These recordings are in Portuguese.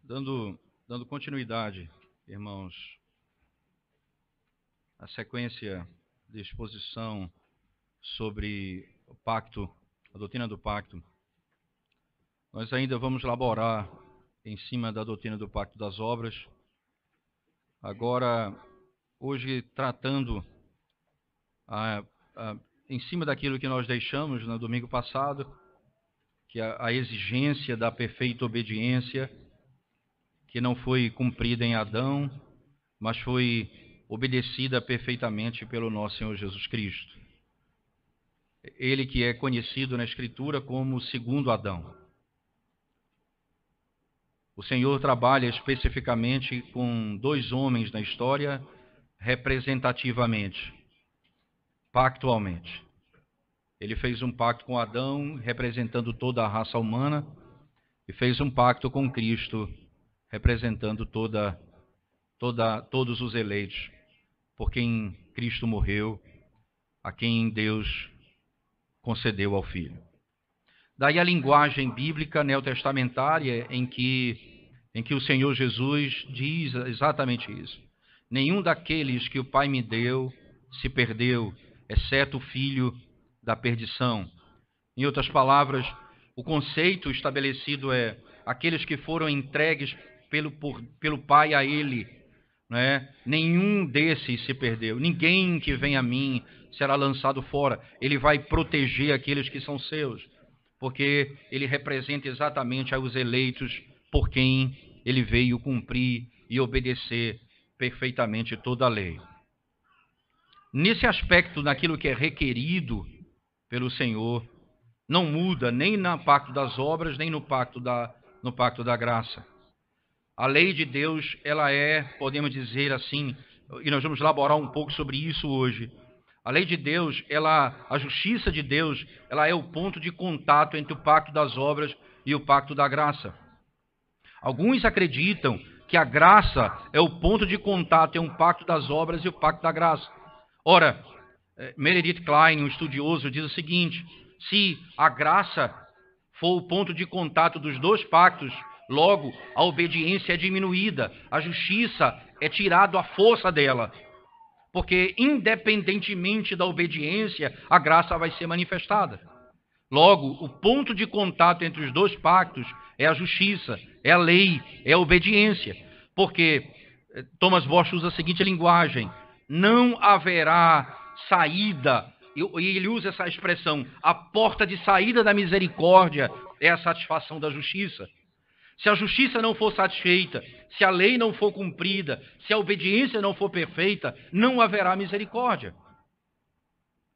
Dando continuidade, irmãos, à sequência de exposição sobre o pacto, a doutrina do pacto, nós ainda vamos laborar em cima da doutrina do pacto das obras. Agora, hoje, tratando em cima daquilo que nós deixamos no domingo passado, que é a exigência da perfeita obediência, que não foi cumprida em Adão, mas foi obedecida perfeitamente pelo nosso Senhor Jesus Cristo. Ele que é conhecido na Escritura como o segundo Adão. O Senhor trabalha especificamente com dois homens na história, representativamente, pactualmente. Ele fez um pacto com Adão, representando toda a raça humana, e fez um pacto com Cristo, representando todos os eleitos, por quem Cristo morreu, a quem Deus concedeu ao Filho. Daí a linguagem bíblica neotestamentária em que o Senhor Jesus diz exatamente isso. Nenhum daqueles que o Pai me deu se perdeu, exceto o filho da perdição. Em outras palavras, o conceito estabelecido é aqueles que foram entregues pelo Pai a Ele, né? Nenhum desses se perdeu. Ninguém que vem a mim será lançado fora. Ele vai proteger aqueles que são seus, porque ele representa exatamente os eleitos por quem ele veio cumprir e obedecer perfeitamente toda a lei. Nesse aspecto, naquilo que é requerido pelo Senhor, não muda nem no pacto das obras, nem no pacto da graça. A lei de Deus, ela é, podemos dizer assim, e nós vamos elaborar um pouco sobre isso hoje. A lei de Deus, a justiça de Deus, ela é o ponto de contato entre o pacto das obras e o pacto da graça. Alguns acreditam que a graça é o ponto de contato entre o pacto das obras e o pacto da graça. Ora, Meredith Kline, um estudioso, diz o seguinte: se a graça for o ponto de contato dos dois pactos, logo a obediência é diminuída, a justiça é tirada à força dela. Porque, independentemente da obediência, a graça vai ser manifestada. Logo, o ponto de contato entre os dois pactos é a justiça, é a lei, é a obediência. Porque Thomas Bosch usa a seguinte linguagem: não haverá saída, e ele usa essa expressão, a porta de saída da misericórdia é a satisfação da justiça. Se a justiça não for satisfeita, se a lei não for cumprida, se a obediência não for perfeita, não haverá misericórdia.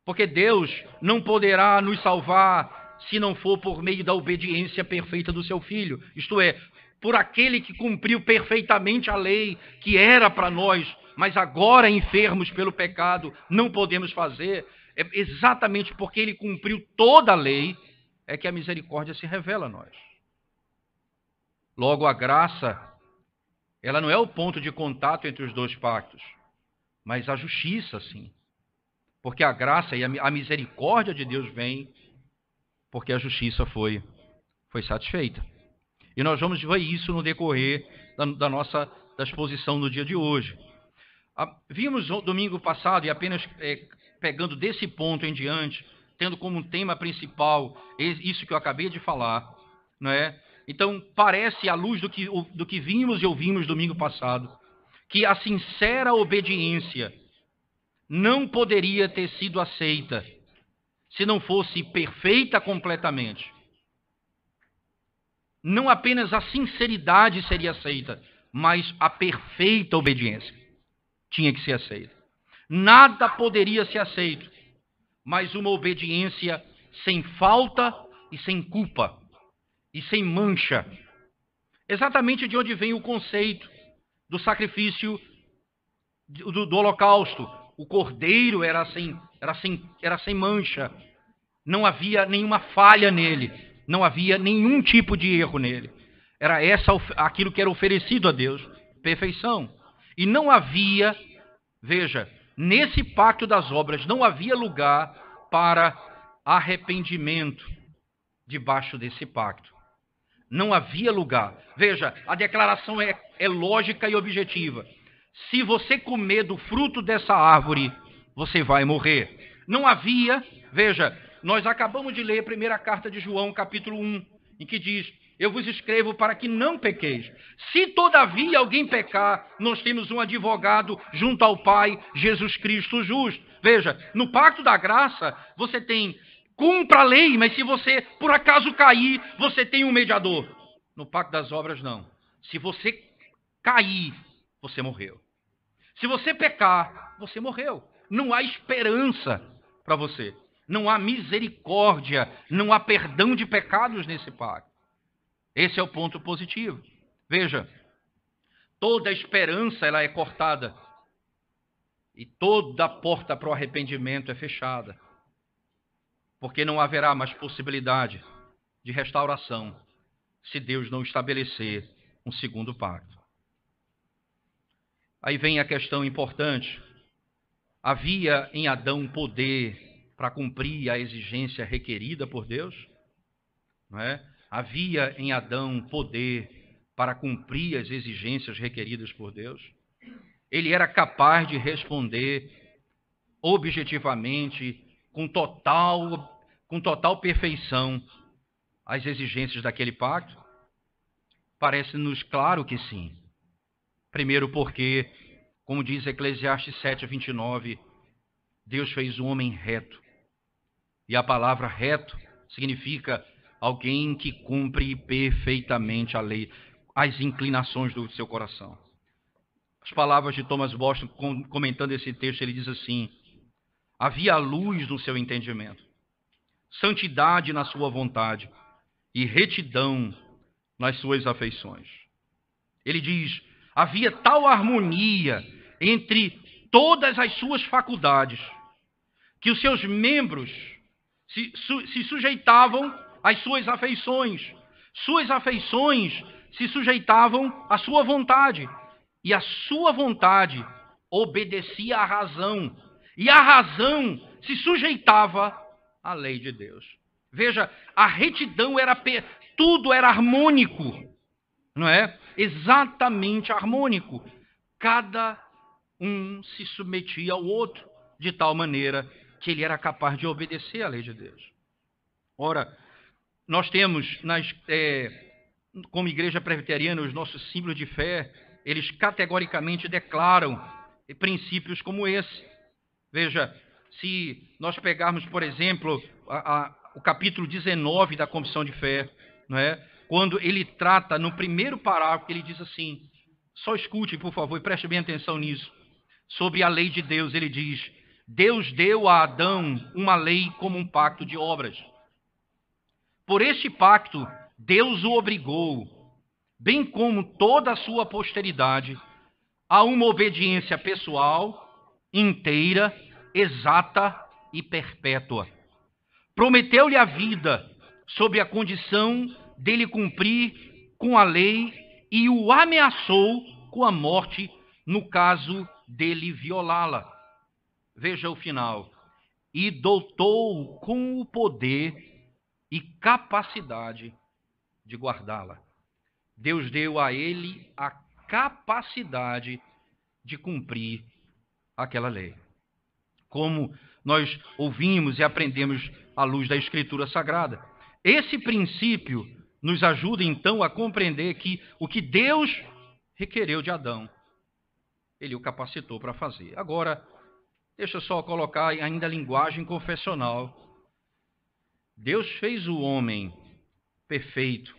Porque Deus não poderá nos salvar se não for por meio da obediência perfeita do seu Filho. Isto é, por aquele que cumpriu perfeitamente a lei que era para nós, mas agora enfermos pelo pecado, não podemos fazer. É exatamente porque ele cumpriu toda a lei é que a misericórdia se revela a nós. Logo, a graça, ela não é o ponto de contato entre os dois pactos, mas a justiça, sim. Porque a graça e a misericórdia de Deus vem porque a justiça foi satisfeita. E nós vamos ver isso no decorrer da exposição no dia de hoje. Vimos no domingo passado, e apenas pegando desse ponto em diante, tendo como tema principal isso que eu acabei de falar, não é? Então, parece, à luz do que vimos e ouvimos domingo passado, que a sincera obediência não poderia ter sido aceita se não fosse perfeita completamente. Não apenas a sinceridade seria aceita, mas a perfeita obediência tinha que ser aceita. Nada poderia ser aceito, mas uma obediência sem falta e sem culpa e sem mancha. Exatamente de onde vem o conceito do sacrifício do holocausto. O cordeiro era sem mancha. Não havia nenhuma falha nele. Não havia nenhum tipo de erro nele. Era aquilo que era oferecido a Deus. Perfeição. E não havia, veja, nesse pacto das obras, não havia lugar para arrependimento debaixo desse pacto. Não havia lugar. Veja, a declaração é lógica e objetiva. Se você comer do fruto dessa árvore, você vai morrer. Não havia, veja, nós acabamos de ler a primeira carta de João, capítulo 1, em que diz: eu vos escrevo para que não pequeis. Se todavia alguém pecar, nós temos um advogado junto ao Pai, Jesus Cristo justo. Veja, no pacto da graça, você tem, cumpra a lei, mas se você por acaso cair, você tem um mediador. No pacto das obras, não. Se você cair, você morreu. Se você pecar, você morreu. Não há esperança para você. Não há misericórdia, não há perdão de pecados nesse pacto. Esse é o ponto positivo. Veja, toda esperança ela é cortada e toda porta para o arrependimento é fechada, porque não haverá mais possibilidade de restauração se Deus não estabelecer um segundo pacto. Aí vem a questão importante. Havia em Adão poder para cumprir a exigência requerida por Deus? Não é? Havia em Adão poder para cumprir as exigências requeridas por Deus? Ele era capaz de responder objetivamente, com total perfeição, às exigências daquele pacto? Parece-nos claro que sim. Primeiro porque, como diz Eclesiastes 7:29, Deus fez o homem reto. E a palavra reto significa alguém que cumpre perfeitamente a lei, as inclinações do seu coração. As palavras de Thomas Boston, comentando esse texto, ele diz assim: havia luz no seu entendimento, santidade na sua vontade e retidão nas suas afeições. Ele diz: havia tal harmonia entre todas as suas faculdades que os seus membros se sujeitavam às suas afeições se sujeitavam à sua vontade, e a sua vontade obedecia à razão, e a razão se sujeitava à lei de Deus. Veja, a retidão tudo era harmônico, não é? Exatamente harmônico. Cada um se submetia ao outro de tal maneira que ele era capaz de obedecer à lei de Deus. Ora, nós temos, como igreja presbiteriana, os nossos símbolos de fé, eles categoricamente declaram princípios como esse. Veja, se nós pegarmos, por exemplo, o capítulo 19 da Confissão de Fé, não é? Quando ele trata, no primeiro parágrafo, ele diz assim, só escute, por favor, e preste bem atenção nisso, sobre a lei de Deus. Ele diz: Deus deu a Adão uma lei como um pacto de obras. Por este pacto, Deus o obrigou, bem como toda a sua posteridade, a uma obediência pessoal, inteira, exata e perpétua. Prometeu-lhe a vida, sob a condição dele cumprir com a lei, e o ameaçou com a morte no caso dele violá-la. Veja o final. E dotou com o poder e capacidade de guardá-la. Deus deu a ele a capacidade de cumprir aquela lei. Como nós ouvimos e aprendemos à luz da Escritura Sagrada. Esse princípio nos ajuda então a compreender que o que Deus requereu de Adão, ele o capacitou para fazer. Agora, deixa eu só colocar ainda a linguagem confessional. Deus fez o homem perfeito,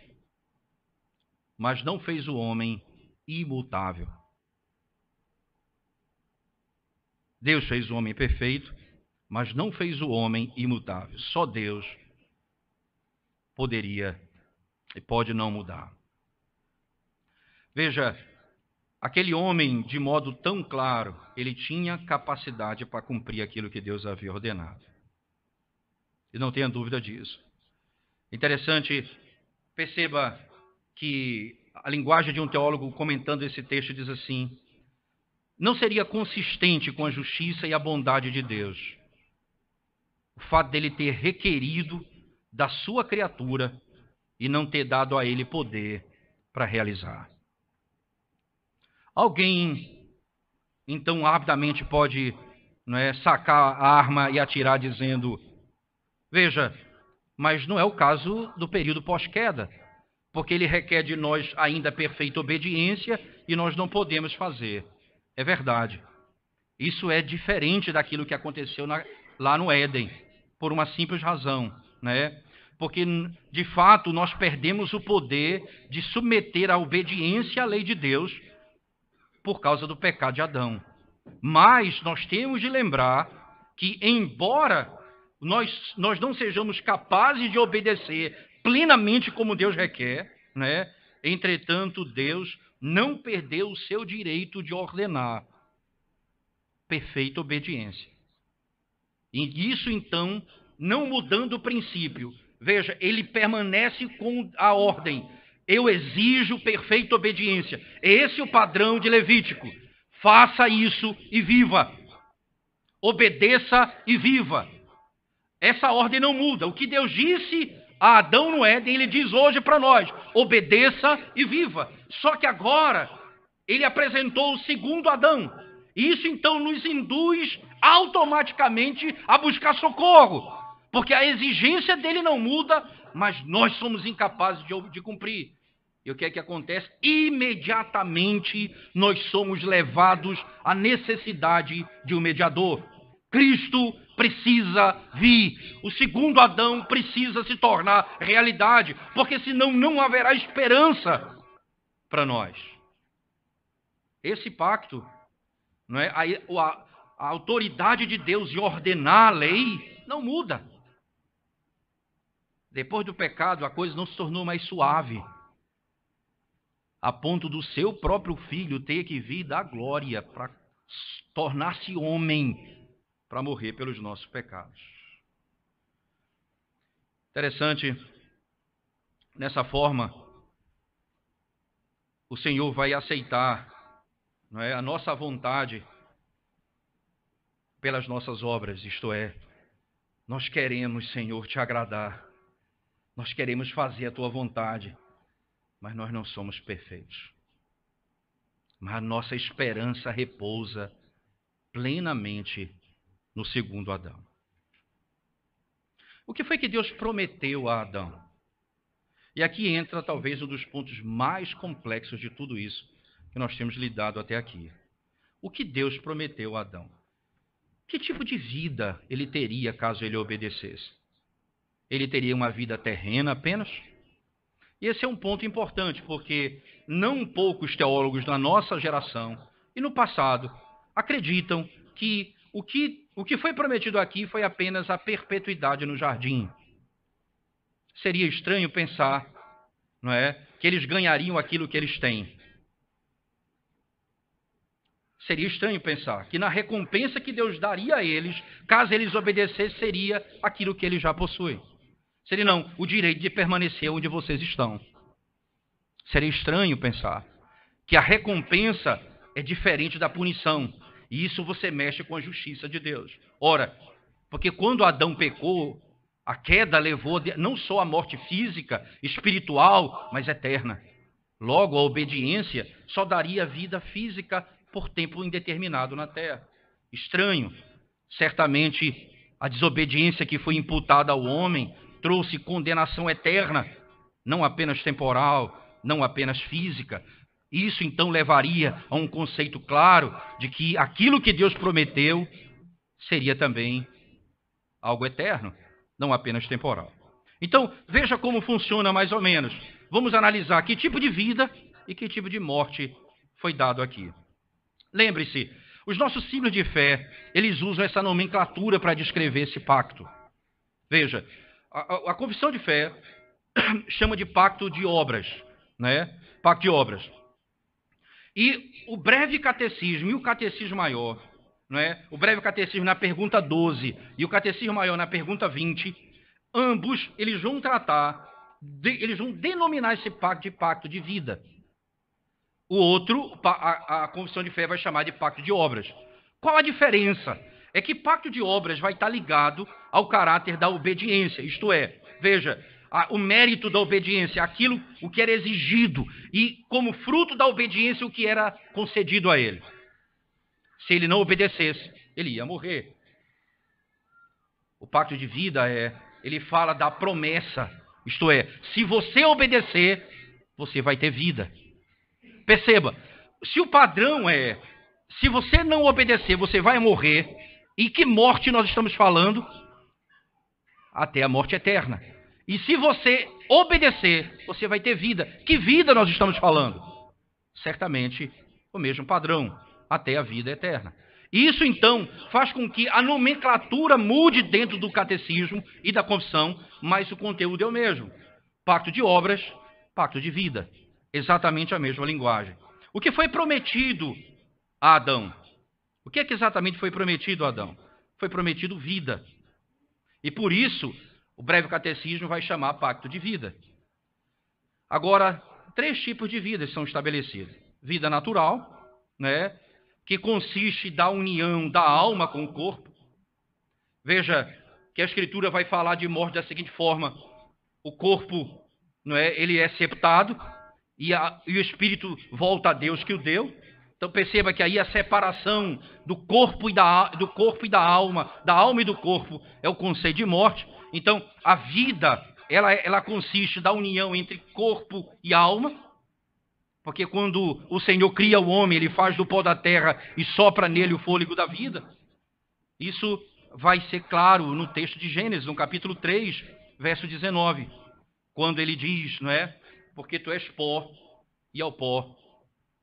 mas não fez o homem imutável. Deus fez o homem perfeito, mas não fez o homem imutável. Só Deus poderia e pode não mudar. Veja, aquele homem, de modo tão claro, ele tinha capacidade para cumprir aquilo que Deus havia ordenado. E não tenha dúvida disso. Interessante, perceba que a linguagem de um teólogo comentando esse texto diz assim: não seria consistente com a justiça e a bondade de Deus o fato dele ter requerido da sua criatura e não ter dado a ele poder para realizar. Alguém, então, rapidamente pode, não é, sacar a arma e atirar dizendo, veja, mas não é o caso do período pós-queda, porque ele requer de nós ainda perfeita obediência e nós não podemos fazer. É verdade. Isso é diferente daquilo que aconteceu lá no Éden, por uma simples razão, né? Porque, de fato, nós perdemos o poder de submeter a obediência à lei de Deus por causa do pecado de Adão. Mas nós temos de lembrar que, embora nós não sejamos capazes de obedecer plenamente como Deus requer, né? Entretanto, Deus não perdeu o seu direito de ordenar perfeita obediência. E isso, então, não mudando o princípio. Veja, ele permanece com a ordem. Eu exijo perfeita obediência. Esse é o padrão de Levítico. Faça isso e viva. Obedeça e viva. Essa ordem não muda. O que Deus disse a Adão no Éden, ele diz hoje para nós. Obedeça e viva. Só que agora, ele apresentou o segundo Adão. Isso então nos induz automaticamente a buscar socorro, porque a exigência dele não muda, mas nós somos incapazes de cumprir. E o que é que acontece? Imediatamente nós somos levados à necessidade de um mediador. Cristo precisa vir. O segundo Adão precisa se tornar realidade, porque senão não haverá esperança para nós. Esse pacto, não é? A autoridade de Deus de ordenar a lei não muda. Depois do pecado, a coisa não se tornou mais suave, a ponto do seu próprio filho ter que vir da glória para tornar-se homem, para morrer pelos nossos pecados. Interessante, nessa forma, o Senhor vai aceitar, não é, a nossa vontade pelas nossas obras, isto é, nós queremos, Senhor, te agradar, nós queremos fazer a tua vontade, mas nós não somos perfeitos. Mas a nossa esperança repousa plenamente no segundo Adão. O que foi que Deus prometeu a Adão? E aqui entra talvez um dos pontos mais complexos de tudo isso que nós temos lidado até aqui. O que Deus prometeu a Adão? Que tipo de vida ele teria caso ele obedecesse? Ele teria uma vida terrena apenas? E esse é um ponto importante, porque não poucos teólogos da nossa geração e no passado acreditam que o que foi prometido aqui foi apenas a perpetuidade no jardim. Seria estranho pensar, não é, que eles ganhariam aquilo que eles têm. Seria estranho pensar que na recompensa que Deus daria a eles, caso eles obedecessem, seria aquilo que eles já possuem. Seria não, o direito de permanecer onde vocês estão. Seria estranho pensar que a recompensa é diferente da punição. E isso você mexe com a justiça de Deus. Ora, porque quando Adão pecou, a queda levou não só a morte física, espiritual, mas eterna. Logo, a obediência só daria vida física por tempo indeterminado na terra. Estranho. Certamente, a desobediência que foi imputada ao homem trouxe condenação eterna, não apenas temporal, não apenas física. Isso, então, levaria a um conceito claro de que aquilo que Deus prometeu seria também algo eterno, não apenas temporal. Então, veja como funciona mais ou menos. Vamos analisar que tipo de vida e que tipo de morte foi dado aqui. Lembre-se, os nossos símbolos de fé, eles usam essa nomenclatura para descrever esse pacto. Veja, a confissão de fé chama de pacto de obras, né? Pacto de obras. E o breve catecismo e o catecismo maior, né? O breve catecismo na pergunta 12 e o catecismo maior na pergunta 20, ambos eles vão eles vão denominar esse pacto de pacto de vida. O outro, a confissão de fé vai chamar de pacto de obras. Qual a diferença? É que pacto de obras vai estar ligado ao caráter da obediência. Isto é, veja, o mérito da obediência, aquilo o que era exigido, e como fruto da obediência o que era concedido a ele. Se ele não obedecesse, ele ia morrer. O pacto de vida ele fala da promessa, isto é, se você obedecer, você vai ter vida. Perceba, se o padrão se você não obedecer, você vai morrer, e que morte nós estamos falando? Até a morte eterna. E se você obedecer, você vai ter vida. Que vida nós estamos falando? Certamente o mesmo padrão, até a vida eterna. Isso, então, faz com que a nomenclatura mude dentro do catecismo e da confissão, mas o conteúdo é o mesmo. Pacto de obras, pacto de vida. Exatamente a mesma linguagem. O que foi prometido a Adão? O que é que exatamente foi prometido a Adão? Foi prometido vida. E por isso, o breve catecismo vai chamar pacto de vida. Agora, 3 tipos de vidas são estabelecidos. Vida natural, né, que consiste da união da alma com o corpo. Veja que a Escritura vai falar de morte da seguinte forma: o corpo, ele é sepultado e o espírito volta a Deus que o deu. Então perceba que aí a separação do corpo e da alma e do corpo, é o conceito de morte. Então a vida, ela consiste da união entre corpo e alma, porque quando o Senhor cria o homem, ele faz do pó da terra e sopra nele o fôlego da vida. Isso vai ser claro no texto de Gênesis, no capítulo 3, verso 19, quando ele diz, porque tu és pó e ao pó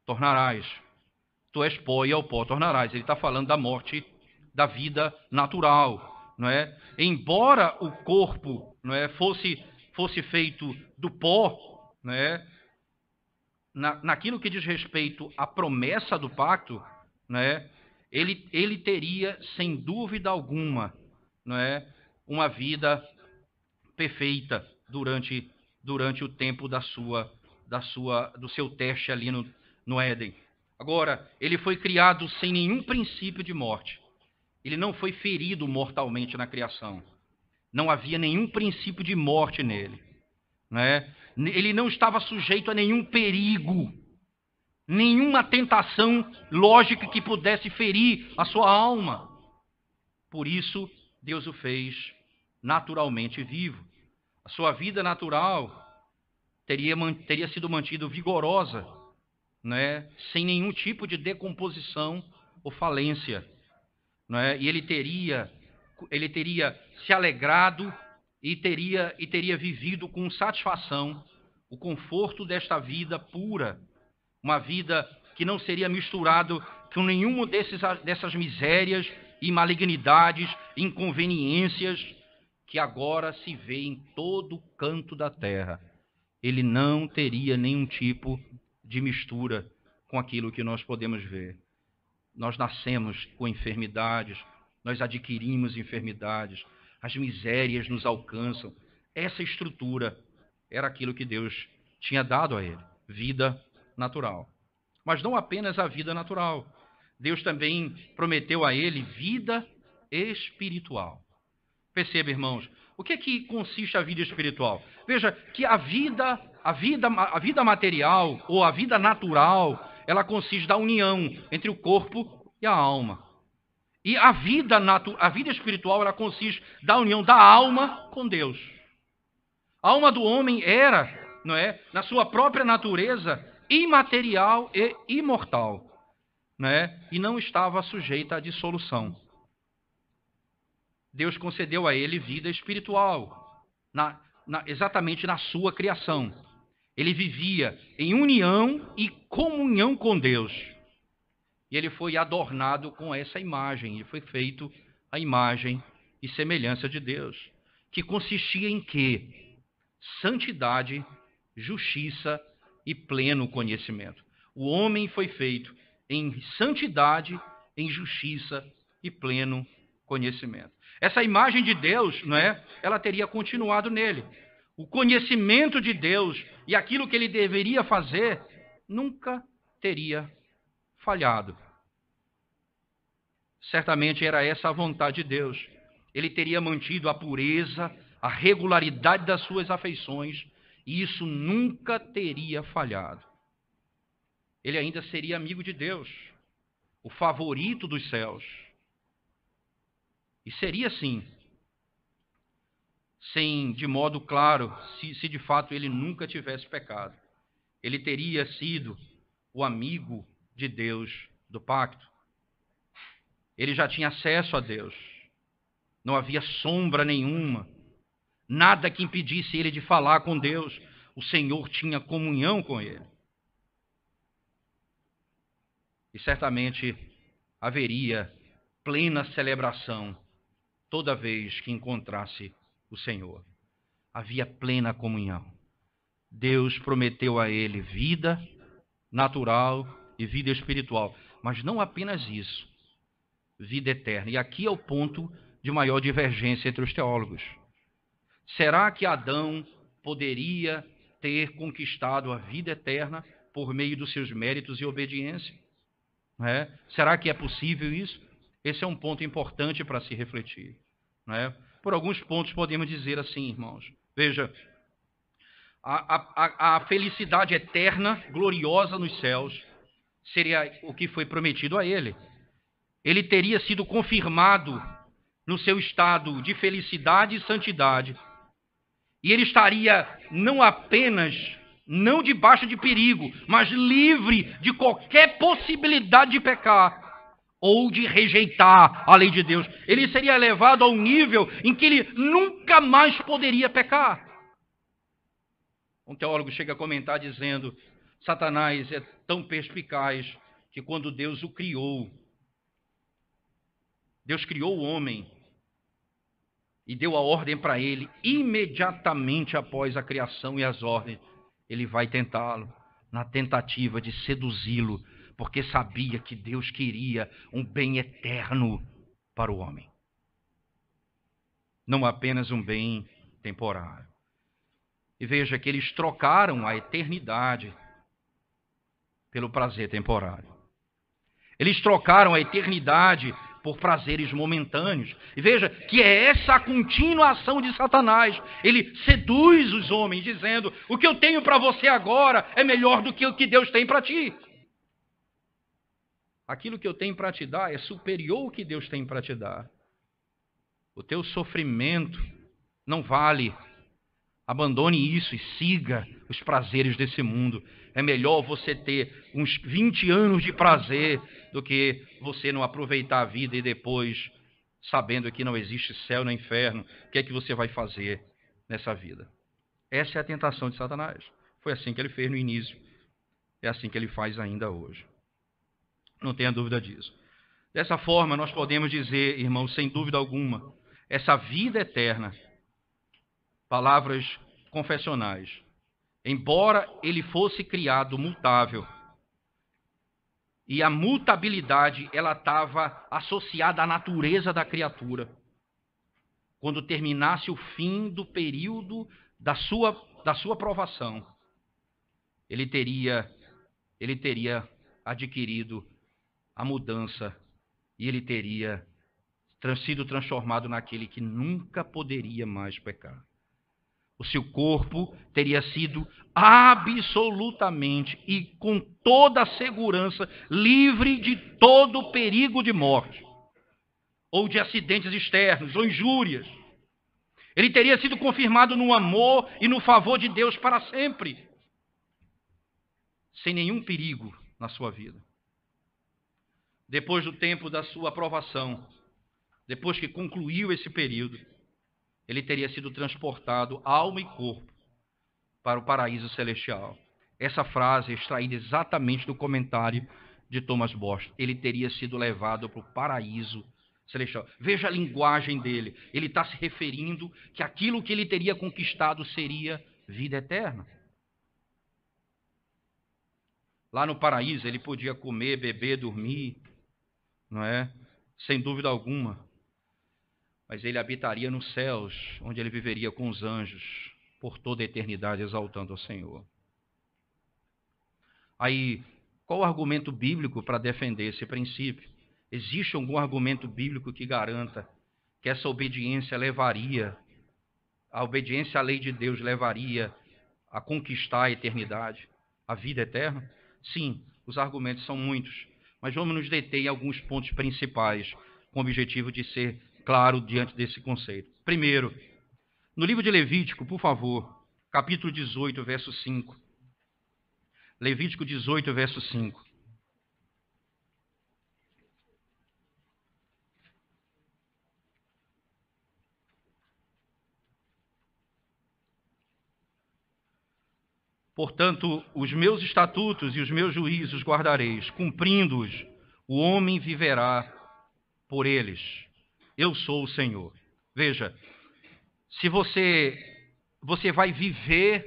tornarás. Tu és pó e ao pó tornarás. Ele está falando da morte da vida natural, Embora o corpo, fosse feito do pó, naquilo que diz respeito à promessa do pacto, ele teria, sem dúvida alguma, uma vida perfeita durante o tempo do seu teste ali no Éden. Agora, ele foi criado sem nenhum princípio de morte. Ele não foi ferido mortalmente na criação. Não havia nenhum princípio de morte nele. Ele não estava sujeito a nenhum perigo, nenhuma tentação lógica que pudesse ferir a sua alma. Por isso, Deus o fez naturalmente vivo. A sua vida natural teria sido mantida vigorosa, sem nenhum tipo de decomposição ou falência. E ele teria se alegrado e teria vivido com satisfação o conforto desta vida pura, uma vida que não seria misturado com nenhuma dessas misérias e malignidades, inconveniências que agora se vê em todo canto da terra. Ele não teria nenhum tipo de mistura com aquilo que nós podemos ver. Nós nascemos com enfermidades, nós adquirimos enfermidades, as misérias nos alcançam. Essa estrutura era aquilo que Deus tinha dado a ele, vida natural. Mas não apenas a vida natural. Deus também prometeu a ele vida espiritual. Perceba, irmãos, o que é que consiste a vida espiritual? Veja que a vida material ou a vida natural, ela consiste da união entre o corpo e a alma. E a vida espiritual, ela consiste da união da alma com Deus. A alma do homem era, na sua própria natureza, imaterial e imortal, e não estava sujeita à dissolução. Deus concedeu a ele vida espiritual, exatamente na sua criação. Ele vivia em união e comunhão com Deus. E ele foi adornado com essa imagem, ele foi feito a imagem e semelhança de Deus, que consistia em quê? Santidade, justiça e pleno conhecimento. O homem foi feito em santidade, em justiça e pleno conhecimento. Essa imagem de Deus, ela teria continuado nele. O conhecimento de Deus e aquilo que ele deveria fazer nunca teria falhado. Certamente era essa a vontade de Deus. Ele teria mantido a pureza, a regularidade das suas afeições, e isso nunca teria falhado. Ele ainda seria amigo de Deus, o favorito dos céus. E seria assim, sem, de modo claro, se de fato ele nunca tivesse pecado. Ele teria sido o amigo de Deus do pacto. Ele já tinha acesso a Deus. Não havia sombra nenhuma, nada que impedisse ele de falar com Deus. O Senhor tinha comunhão com ele. E certamente haveria plena celebração toda vez que encontrasse o Senhor. Havia plena comunhão. Deus prometeu a ele vida natural e vida espiritual, mas não apenas isso, vida eterna. E aqui é o ponto de maior divergência entre os teólogos. Será que Adão poderia ter conquistado a vida eterna por meio dos seus méritos e obediência? Não é? Será que é possível isso? Esse é um ponto importante para se refletir. Não é? Por alguns pontos podemos dizer assim, irmãos. Veja, a felicidade eterna, gloriosa nos céus, seria o que foi prometido a ele. Ele teria sido confirmado no seu estado de felicidade e santidade. E ele estaria não apenas, não debaixo de perigo, mas livre de qualquer possibilidade de pecar ou de rejeitar a lei de Deus. Ele seria levado a um nível em que ele nunca mais poderia pecar. Um teólogo chega a comentar dizendo: Satanás é tão perspicaz que quando Deus o criou, Deus criou o homem e deu a ordem para ele, imediatamente após a criação e as ordens, ele vai tentá-lo, na tentativa de seduzi-lo, porque sabia que Deus queria um bem eterno para o homem. Não apenas um bem temporário. E veja que eles trocaram a eternidade pelo prazer temporário. Eles trocaram a eternidade por prazeres momentâneos. E veja que é essa a contínua ação de Satanás. Ele seduz os homens dizendo: o que eu tenho para você agora é melhor do que o que Deus tem para ti. Aquilo que eu tenho para te dar é superior ao que Deus tem para te dar. O teu sofrimento não vale. Abandone isso e siga os prazeres desse mundo. É melhor você ter uns 20 anos de prazer do que você não aproveitar a vida e depois, sabendo que não existe céu nem inferno, o que é que você vai fazer nessa vida? Essa é a tentação de Satanás. Foi assim que ele fez no início. É assim que ele faz ainda hoje. Não tenha dúvida disso. Dessa forma, nós podemos dizer, irmãos, sem dúvida alguma, essa vida eterna, palavras confessionais, embora ele fosse criado mutável, e a mutabilidade ela estava associada à natureza da criatura. Quando terminasse o fim do período da sua provação, ele teria adquirido a mudança e ele teria sido transformado naquele que nunca poderia mais pecar. O seu corpo teria sido absolutamente e com toda a segurança livre de todo perigo de morte, ou de acidentes externos, ou injúrias. Ele teria sido confirmado no amor e no favor de Deus para sempre, sem nenhum perigo na sua vida. Depois do tempo da sua aprovação, depois que concluiu esse período, ele teria sido transportado, alma e corpo, para o paraíso celestial. Essa frase é extraída exatamente do comentário de Thomas Bosch. Ele teria sido levado para o paraíso celestial. Veja a linguagem dele. Ele está se referindo que aquilo que ele teria conquistado seria vida eterna. Lá no paraíso ele podia comer, beber, dormir, não é? Sem dúvida alguma. Mas ele habitaria nos céus, onde ele viveria com os anjos por toda a eternidade, exaltando ao Senhor. Aí, qual o argumento bíblico para defender esse princípio? Existe algum argumento bíblico que garanta que essa obediência levaria a obediência à lei de Deus levaria a conquistar a eternidade, a vida eterna? Sim, os argumentos são muitos, mas vamos nos deter em alguns pontos principais, com o objetivo de ser claro diante desse conceito. Primeiro, no livro de Levítico, por favor, capítulo 18, verso 5. Levítico 18, verso 5. Portanto, os meus estatutos e os meus juízos guardareis, cumprindo-os, o homem viverá por eles. Eu sou o Senhor. Veja, se você vai viver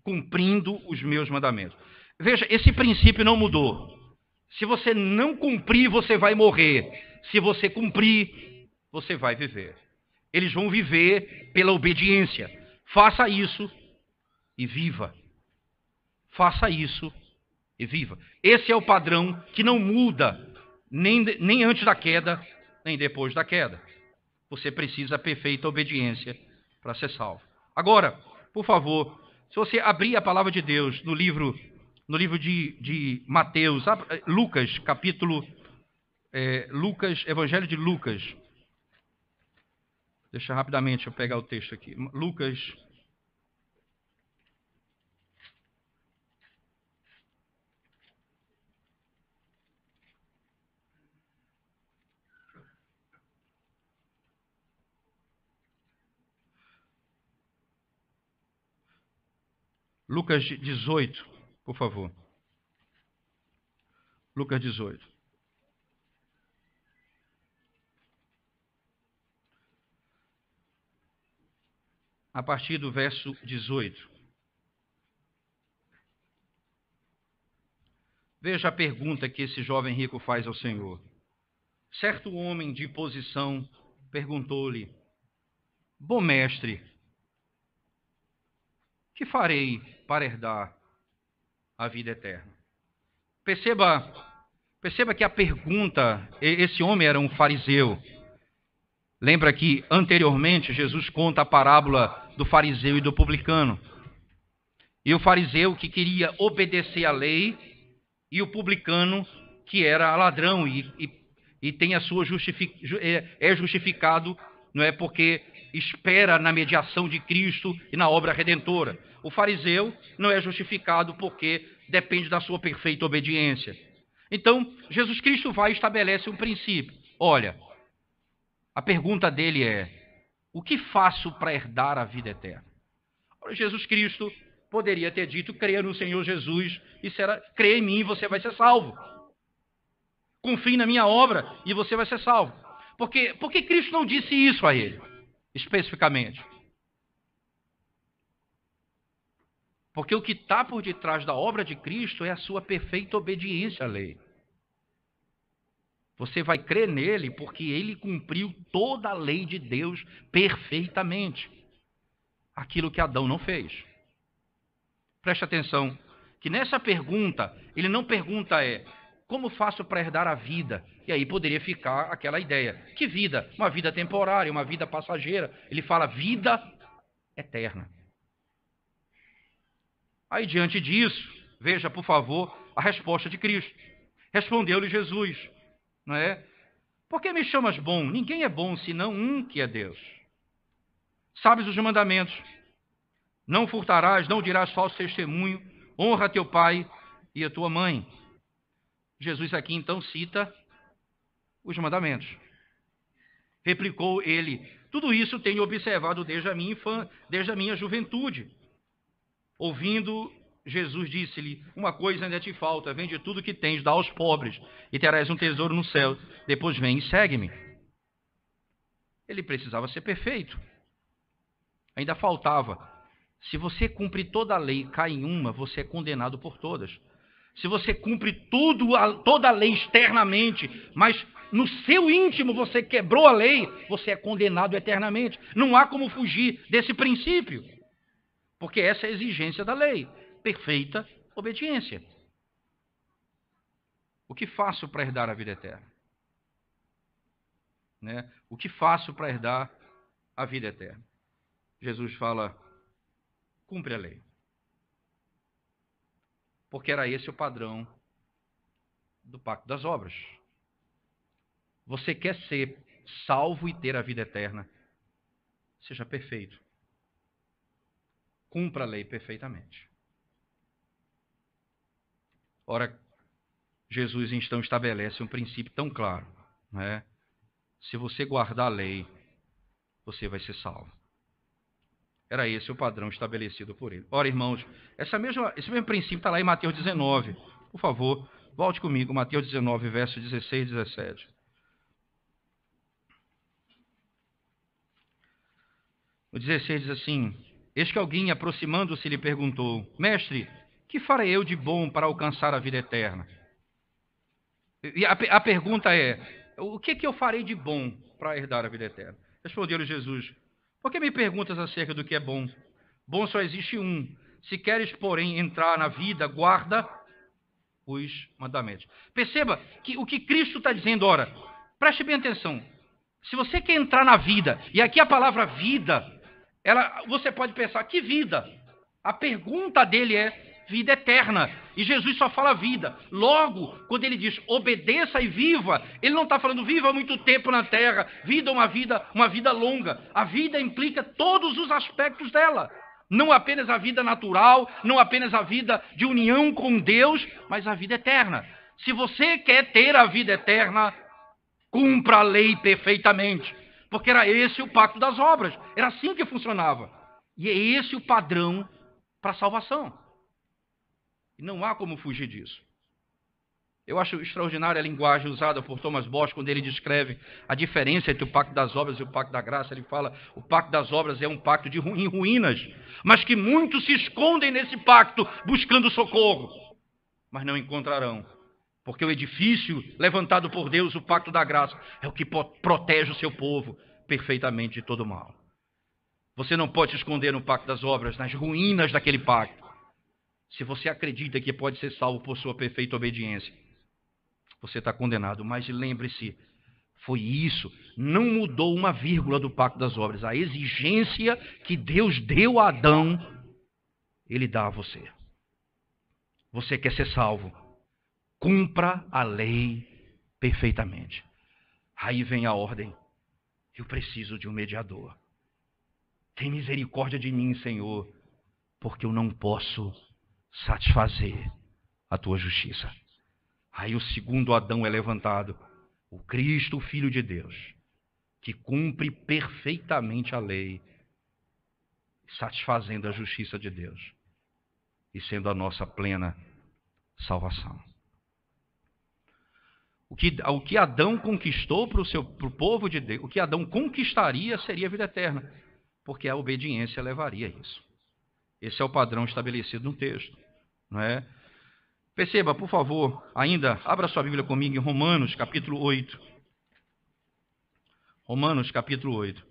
cumprindo os meus mandamentos. Veja, esse princípio não mudou. Se você não cumprir, você vai morrer. Se você cumprir, você vai viver. Eles vão viver pela obediência. Faça isso e viva. Faça isso e viva. Esse é o padrão que não muda nem antes da queda, nem depois da queda. Você precisa perfeita obediência para ser salvo. Agora, por favor, se você abrir a palavra de Deus no livro de Mateus, Lucas, capítulo Lucas, Evangelho de Lucas. Deixa rapidamente eu pegar o texto aqui. Lucas. Lucas 18, por favor. Lucas 18. A partir do verso 18. Veja a pergunta que esse jovem rico faz ao Senhor. Certo homem de posição perguntou-lhe: Bom mestre, que farei para herdar a vida eterna? Perceba que a pergunta, esse homem era um fariseu. Lembra que anteriormente Jesus conta a parábola do fariseu e do publicano. E o fariseu que queria obedecer à lei e o publicano que era ladrão e tem a sua justificado, não é, porque espera na mediação de Cristo e na obra redentora. O fariseu não é justificado porque depende da sua perfeita obediência. Então, Jesus Cristo vai e estabelece um princípio. Olha, a pergunta dele é: o que faço para herdar a vida eterna? Ora, Jesus Cristo poderia ter dito: creia no Senhor Jesus e creia em mim e você vai ser salvo. Confie na minha obra e você vai ser salvo. Por que Cristo não disse isso a ele, especificamente? Porque o que está por detrás da obra de Cristo é a sua perfeita obediência à lei. Você vai crer nele porque ele cumpriu toda a lei de Deus perfeitamente. Aquilo que Adão não fez. Preste atenção, que nessa pergunta, ele não pergunta como faço para herdar a vida? E aí poderia ficar aquela ideia. Que vida? Uma vida temporária, uma vida passageira. Ele fala vida eterna. Aí diante disso, veja por favor a resposta de Cristo. Respondeu-lhe Jesus, não é? Por que me chamas bom? Ninguém é bom senão um que é Deus. Sabes os mandamentos? Não furtarás, não dirás falso testemunho, honra teu pai e a tua mãe. Jesus aqui então cita os mandamentos. Replicou ele: tudo isso tenho observado desde a minha juventude. Ouvindo, Jesus disse-lhe: uma coisa ainda te falta, vende tudo que tens, dá aos pobres, e terás um tesouro no céu. Depois vem e segue-me. Ele precisava ser perfeito. Ainda faltava. Se você cumpre toda a lei e cai em uma, você é condenado por todas. Se você cumpre toda a lei externamente, mas no seu íntimo você quebrou a lei, você é condenado eternamente. Não há como fugir desse princípio. Porque essa é a exigência da lei. Perfeita obediência. O que faço para herdar a vida eterna? Né? O que faço para herdar a vida eterna? Jesus fala, cumpre a lei. Porque era esse o padrão do pacto das obras. Você quer ser salvo e ter a vida eterna? Seja perfeito. Cumpra a lei perfeitamente. Ora, Jesus então estabelece um princípio tão claro, né? Se você guardar a lei, você vai ser salvo. Era esse o padrão estabelecido por ele. Ora, irmãos, esse mesmo princípio está lá em Mateus 19. Por favor, volte comigo, Mateus 19, versos 16 e 17. O 16 diz assim, eis que alguém, aproximando-se, lhe perguntou, mestre, que farei eu de bom para alcançar a vida eterna? E a pergunta é, o que eu farei de bom para herdar a vida eterna? Respondeu-lhe Jesus, por que me perguntas acerca do que é bom? Bom só existe um. Se queres, porém, entrar na vida, guarda os mandamentos. Perceba que o que Cristo está dizendo, ora, preste bem atenção. Se você quer entrar na vida, e aqui a palavra vida, você pode pensar, que vida? A pergunta dele é vida eterna. E Jesus só fala vida. Logo, quando ele diz obedeça e viva, ele não está falando viva muito tempo na terra, vida é uma vida longa. A vida implica todos os aspectos dela. Não apenas a vida natural, não apenas a vida de união com Deus, mas a vida eterna. Se você quer ter a vida eterna, cumpra a lei perfeitamente. Porque era esse o pacto das obras. Era assim que funcionava. E é esse o padrão para a salvação. E não há como fugir disso. Eu acho extraordinária a linguagem usada por Thomas Bosch quando ele descreve a diferença entre o pacto das obras e o pacto da graça. Ele fala, o pacto das obras é um pacto em ruínas, mas que muitos se escondem nesse pacto buscando socorro, mas não encontrarão. Porque o edifício levantado por Deus, o pacto da graça, é o que protege o seu povo perfeitamente de todo mal. Você não pode se esconder no pacto das obras, nas ruínas daquele pacto. Se você acredita que pode ser salvo por sua perfeita obediência, você está condenado. Mas lembre-se, foi isso. Não mudou uma vírgula do pacto das obras. A exigência que Deus deu a Adão, Ele dá a você. Você quer ser salvo? Cumpra a lei perfeitamente. Aí vem a ordem. Eu preciso de um mediador. Tem misericórdia de mim, Senhor, porque eu não posso satisfazer a tua justiça. Aí o segundo Adão é levantado, o Cristo, o Filho de Deus, que cumpre perfeitamente a lei, satisfazendo a justiça de Deus e sendo a nossa plena salvação. O que Adão conquistou para o povo de Deus, o que Adão conquistaria seria a vida eterna, porque a obediência levaria a isso. Esse é o padrão estabelecido no texto, não é? Perceba, por favor, ainda, abra sua Bíblia comigo em Romanos, capítulo 8. Romanos, capítulo 8.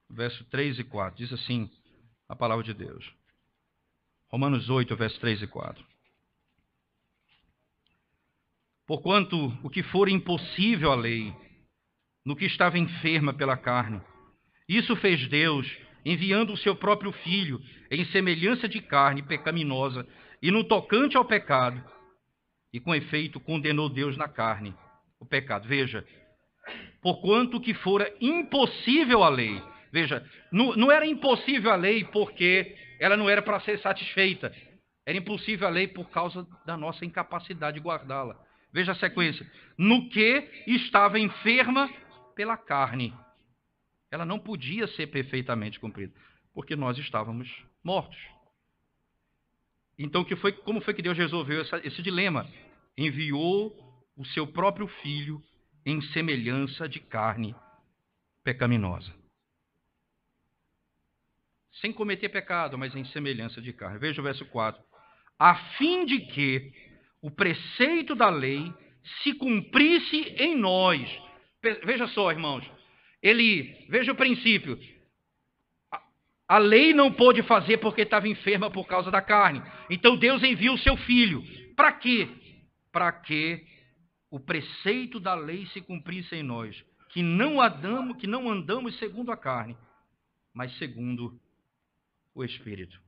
Verso 3 e 4. Diz assim a palavra de Deus. Romanos 8, verso 3 e 4. Porquanto o que for impossível à lei, no que estava enferma pela carne, isso fez Deus, enviando o seu próprio Filho, em semelhança de carne pecaminosa, e no tocante ao pecado, e com efeito condenou Deus na carne o pecado. Veja, porquanto que fora impossível a lei. Veja, não era impossível a lei porque ela não era para ser satisfeita. Era impossível a lei por causa da nossa incapacidade de guardá-la. Veja a sequência. No que estava enferma pela carne. Ela não podia ser perfeitamente cumprida, porque nós estávamos mortos. Então, como foi que Deus resolveu esse dilema? Enviou o seu próprio Filho em semelhança de carne pecaminosa. Sem cometer pecado, mas em semelhança de carne. Veja o verso 4. A fim de que o preceito da lei se cumprisse em nós. Veja só, irmãos. Veja o princípio. A lei não pôde fazer porque estava enferma por causa da carne. Então Deus envia o seu Filho. Para quê? para que o preceito da lei se cumprisse em nós, que não andamos segundo a carne, mas segundo o Espírito.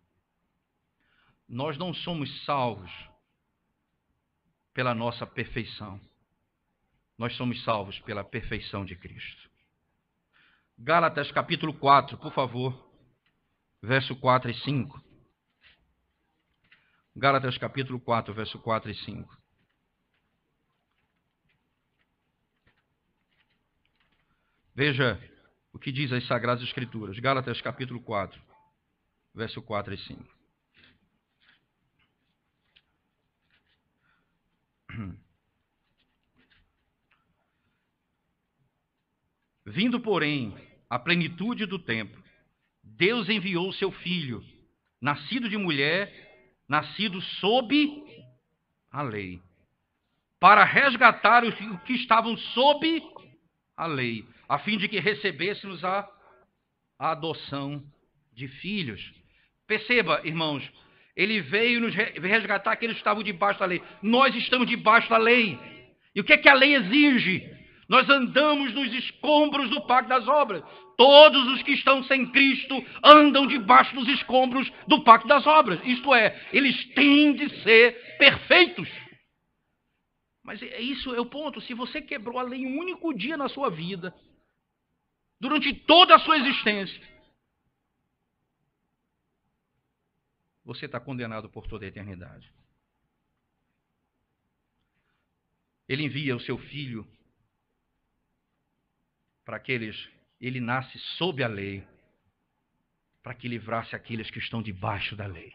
Nós não somos salvos pela nossa perfeição. Nós somos salvos pela perfeição de Cristo. Gálatas capítulo 4, por favor, verso 4 e 5. Gálatas capítulo 4, verso 4 e 5. Veja o que diz as Sagradas Escrituras. Gálatas capítulo 4, verso 4 e 5. Vindo, porém, a plenitude do tempo, Deus enviou seu Filho, nascido de mulher, nascido sob a lei, para resgatar os que estavam sob a lei, a fim de que recebêssemos a adoção de filhos. Perceba, irmãos, ele veio nos resgatar aqueles que estavam debaixo da lei. Nós estamos debaixo da lei. E o que é que a lei exige? Nós andamos nos escombros do pacto das obras. Todos os que estão sem Cristo andam debaixo dos escombros do pacto das obras. Isto é, eles têm de ser perfeitos. Mas isso é o ponto. Se você quebrou a lei um único dia na sua vida, durante toda a sua existência, você está condenado por toda a eternidade. Ele envia o seu Filho para aqueles, ele nasce sob a lei, para que livrasse aqueles que estão debaixo da lei.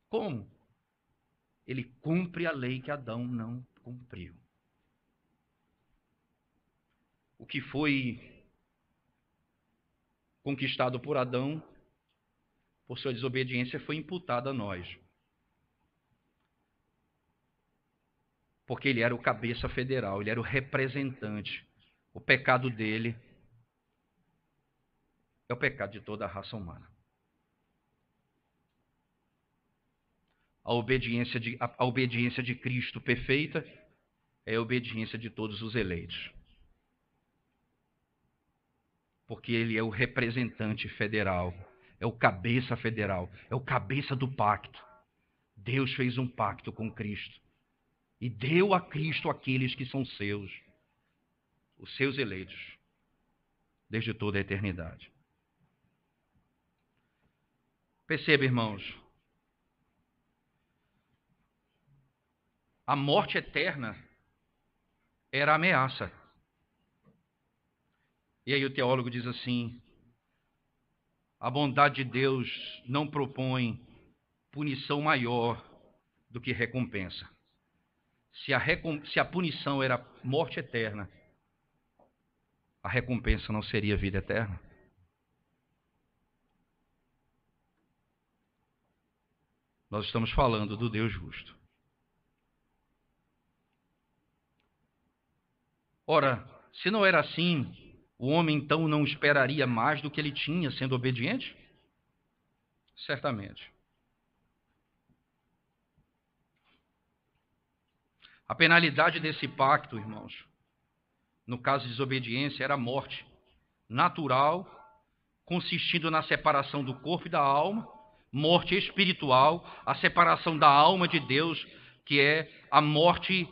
Como? Ele cumpre a lei que Adão não cumpriu. O que foi conquistado por Adão, por sua desobediência, foi imputado a nós. Porque ele era o cabeça federal, ele era o representante. O pecado dele é o pecado de toda a raça humana. A obediência de Cristo perfeita é a obediência de todos os eleitos. Porque ele é o representante federal, é o cabeça federal, é o cabeça do pacto. Deus fez um pacto com Cristo e deu a Cristo aqueles que são seus, os seus eleitos, desde toda a eternidade. Perceba, irmãos, a morte eterna era a ameaça. E aí o teólogo diz assim: a bondade de Deus não propõe punição maior do que recompensa. Se a punição era morte eterna, a recompensa não seria vida eterna? Nós estamos falando do Deus justo. Ora, se não era assim, o homem então não esperaria mais do que ele tinha sendo obediente? Certamente. A penalidade desse pacto, irmãos, no caso de desobediência, era a morte natural, consistindo na separação do corpo e da alma, morte espiritual, a separação da alma de Deus, que é a morte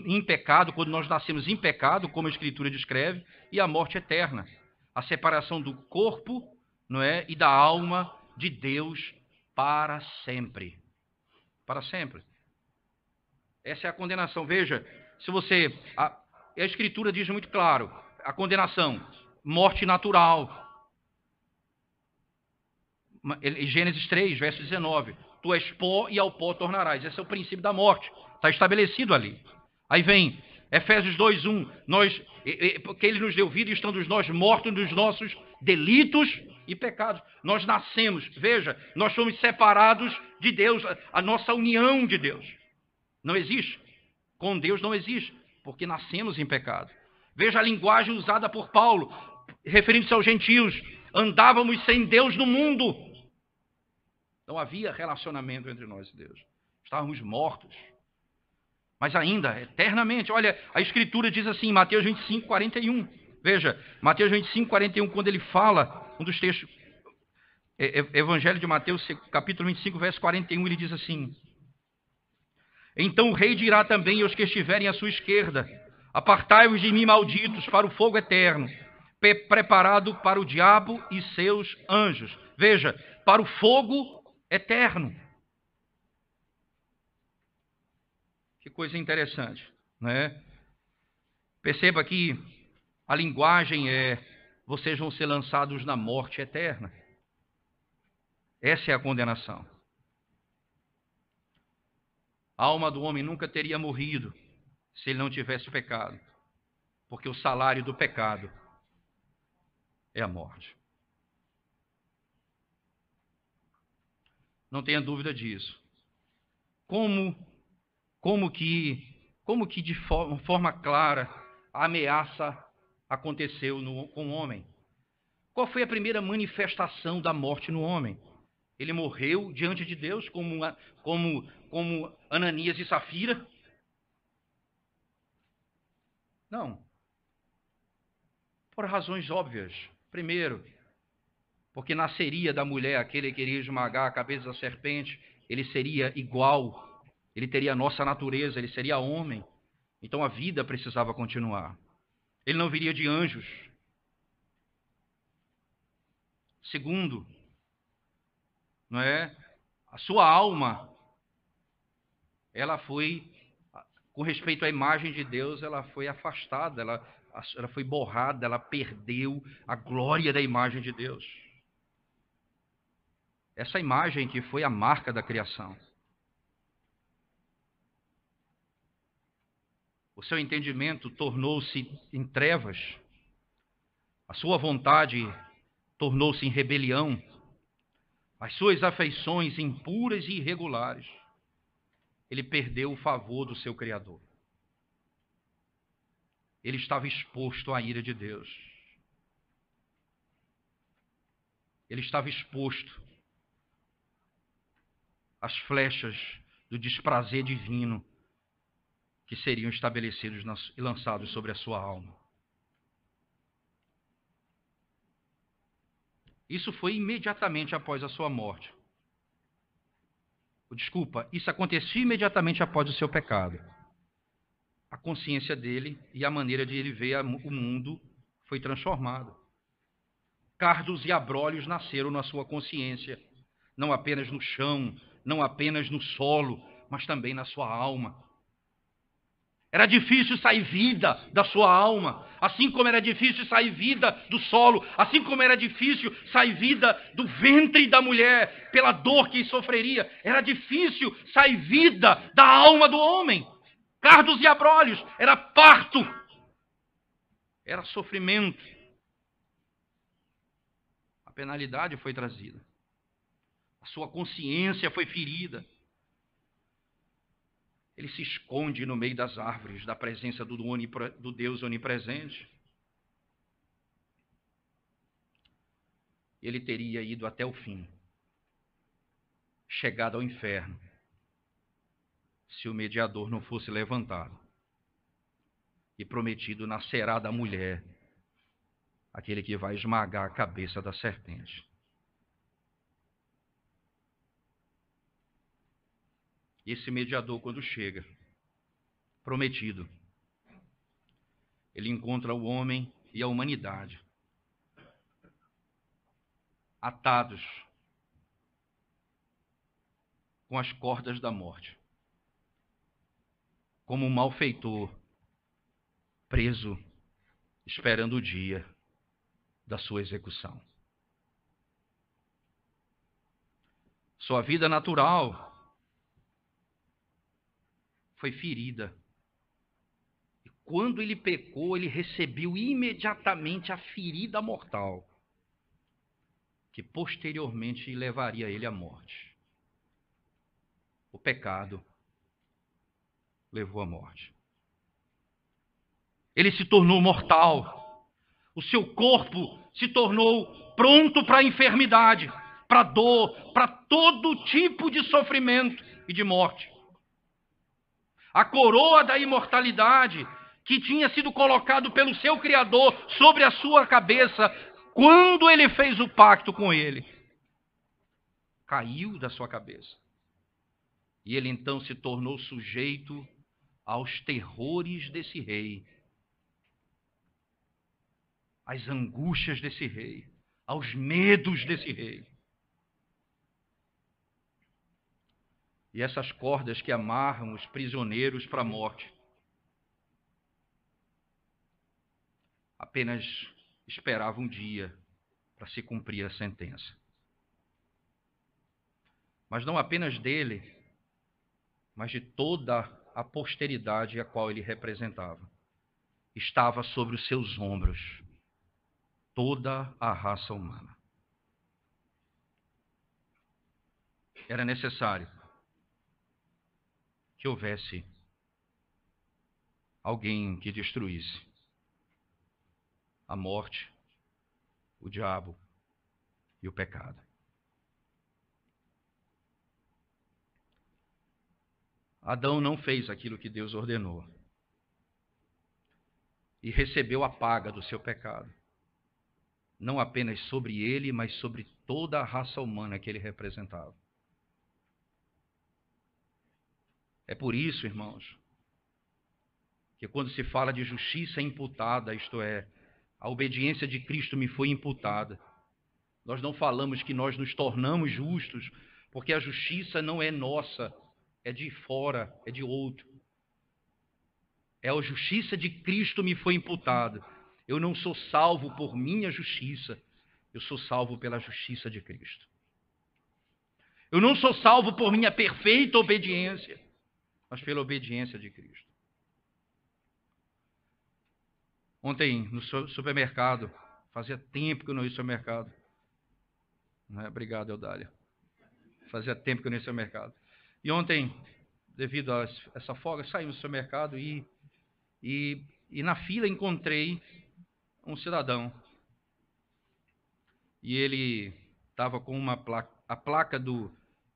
em pecado, quando nós nascemos em pecado, como a Escritura descreve, e a morte eterna, a separação do corpo, não é, e da alma de Deus para sempre. Para sempre. Essa é a condenação. Veja, se você... A Escritura diz muito claro, a condenação, morte natural. Gênesis 3, verso 19. Tu és pó e ao pó tornarás. Esse é o princípio da morte. Está estabelecido ali. Aí vem Efésios 2:1. Porque ele nos deu vida e estando nós mortos nos nossos delitos e pecados. Nós nascemos. Veja, nós somos separados de Deus. A nossa união de Deus não existe. Com Deus não existe. Porque nascemos em pecado. Veja a linguagem usada por Paulo, referindo-se aos gentios. Andávamos sem Deus no mundo. Não havia relacionamento entre nós e Deus. Estávamos mortos. mas ainda eternamente. Olha, a Escritura diz assim, em Mateus 25, 41. Veja, Mateus 25, 41, quando ele fala, um dos textos, Evangelho de Mateus, capítulo 25, verso 41, ele diz assim: então o rei dirá também aos que estiverem à sua esquerda: apartai-vos de mim, malditos, para o fogo eterno, preparado para o diabo e seus anjos. Veja, para o fogo eterno. Que coisa interessante, né? Perceba que a linguagem vocês vão ser lançados na morte eterna. Essa é a condenação. A alma do homem nunca teria morrido se ele não tivesse pecado, porque o salário do pecado é a morte. Não tenha dúvida disso. Como que de forma clara a ameaça aconteceu com o homem? Qual foi a primeira manifestação da morte no homem? Ele morreu diante de Deus como Ananias e Safira? Não. Por razões óbvias. Primeiro, porque nasceria da mulher aquele que iria esmagar a cabeça da serpente, ele seria igual, ele teria a nossa natureza, ele seria homem. Então a vida precisava continuar. Ele não viria de anjos. Segundo, não é? A sua alma, ela foi, com respeito à imagem de Deus, ela foi afastada, ela foi borrada, ela perdeu a glória da imagem de Deus. Essa imagem que foi a marca da criação. O seu entendimento tornou-se em trevas, a sua vontade tornou-se em rebelião, as suas afeições impuras e irregulares. Ele perdeu o favor do seu Criador. Ele estava exposto à ira de Deus. Ele estava exposto às flechas do desprazer divino que seriam estabelecidos e lançados sobre a sua alma. Isso foi imediatamente após a sua morte. Desculpa, isso aconteceu imediatamente após o seu pecado. A consciência dele e a maneira de ele ver o mundo foi transformada. Cardos e abrolhos nasceram na sua consciência, não apenas no chão, não apenas no solo, mas também na sua alma. Era difícil sair vida da sua alma, assim como era difícil sair vida do solo, assim como era difícil sair vida do ventre da mulher, pela dor que sofreria. Era difícil sair vida da alma do homem. Cardos e abrolhos, era parto, era sofrimento. A penalidade foi trazida. A sua consciência foi ferida. Ele se esconde no meio das árvores da presença do Deus onipresente. Ele teria ido até o fim, chegado ao inferno, se o mediador não fosse levantado e prometido nascerá da mulher aquele que vai esmagar a cabeça da serpente. Esse mediador, quando chega, prometido, ele encontra o homem e a humanidade atados com as cordas da morte, como um malfeitor preso, esperando o dia da sua execução. Sua vida natural foi ferida. E quando ele pecou, ele recebeu imediatamente a ferida mortal, que posteriormente levaria ele à morte. O pecado levou à morte. Ele se tornou mortal. O seu corpo se tornou pronto para a enfermidade, para a dor, para todo tipo de sofrimento e de morte. a coroa da imortalidade que tinha sido colocado pelo seu Criador sobre a sua cabeça quando ele fez o pacto com ele, caiu da sua cabeça. E ele então se tornou sujeito aos terrores desse rei, às angústias desse rei, aos medos desse rei. E essas cordas que amarram os prisioneiros para a morte apenas esperavam um dia para se cumprir a sentença. Mas não apenas dele, mas de toda a posteridade a qual ele representava. Estava sobre os seus ombros toda a raça humana. Era necessário que houvesse alguém que destruísse a morte, o diabo e o pecado. Adão não fez aquilo que Deus ordenou e recebeu a paga do seu pecado, não apenas sobre ele, mas sobre toda a raça humana que ele representava. É por isso, irmãos, que quando se fala de justiça imputada, isto é, a obediência de Cristo me foi imputada, nós não falamos que nós nos tornamos justos, porque a justiça não é nossa, é de fora, é de outro. É a justiça de Cristo me foi imputada. Eu não sou salvo por minha justiça, eu sou salvo pela justiça de Cristo. Eu não sou salvo por minha perfeita obediência, mas pela obediência de Cristo. Ontem, no supermercado, fazia tempo que eu não ia ao supermercado. Obrigado, Eudália. Fazia tempo que eu não ia ao supermercado. E ontem, devido a essa folga, saímos do supermercado e na fila encontrei um cidadão. E ele estava com a placa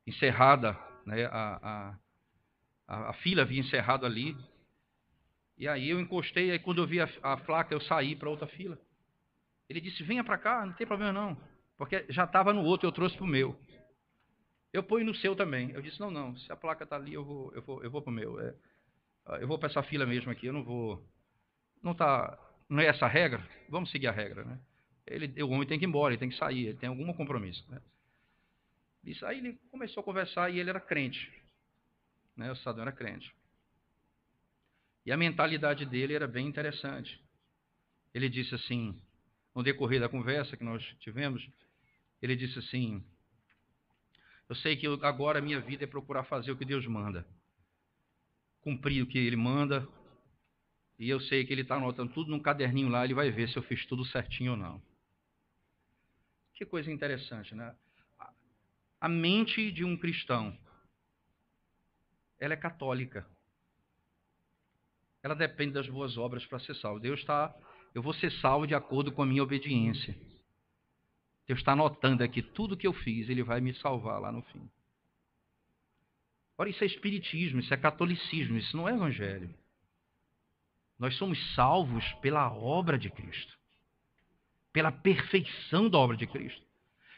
encerrada, né? A fila havia encerrado ali. E aí eu encostei, aí quando eu vi a placa, eu saí para outra fila. Ele disse, venha para cá, não tem problema não, porque já estava no outro, eu trouxe para o meu. Eu ponho no seu também. Eu disse, não, se a placa está ali, eu vou para o meu. Eu vou para essa fila mesmo aqui, eu não vou... Não é essa a regra? Vamos seguir a regra, né? O homem tem que ir embora, ele tem que sair, ele tem algum compromisso, né? Isso, aí ele começou a conversar e ele era crente, né? O cidadão era crente. E a mentalidade dele era bem interessante. Ele disse assim, no decorrer da conversa que nós tivemos, ele disse assim, eu sei que agora a minha vida é procurar fazer o que Deus manda, cumprir o que Ele manda, e eu sei que Ele está anotando tudo num caderninho lá, Ele vai ver se eu fiz tudo certinho ou não. Que coisa interessante, né? A mente de um cristão, ela é católica. Ela depende das boas obras para ser salvo. Eu vou ser salvo de acordo com a minha obediência. Deus está anotando aqui tudo que eu fiz, Ele vai me salvar lá no fim. Ora, isso é espiritismo, isso é catolicismo, isso não é evangelho. Nós somos salvos pela obra de Cristo, pela perfeição da obra de Cristo.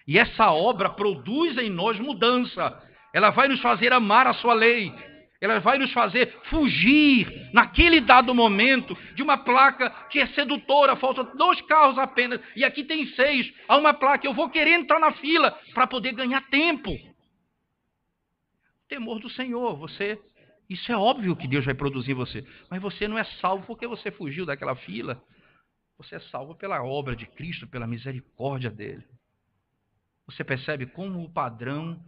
E essa obra produz em nós mudança. Ela vai nos fazer amar a sua lei. Ela vai nos fazer fugir, naquele dado momento, de uma placa que é sedutora. Faltam 2 carros apenas, e aqui tem 6. Há uma placa, eu vou querer entrar na fila para poder ganhar tempo. Temor do Senhor, isso é óbvio que Deus vai produzir em você, mas você não é salvo porque você fugiu daquela fila. Você é salvo pela obra de Cristo, pela misericórdia dele. Você percebe como o padrão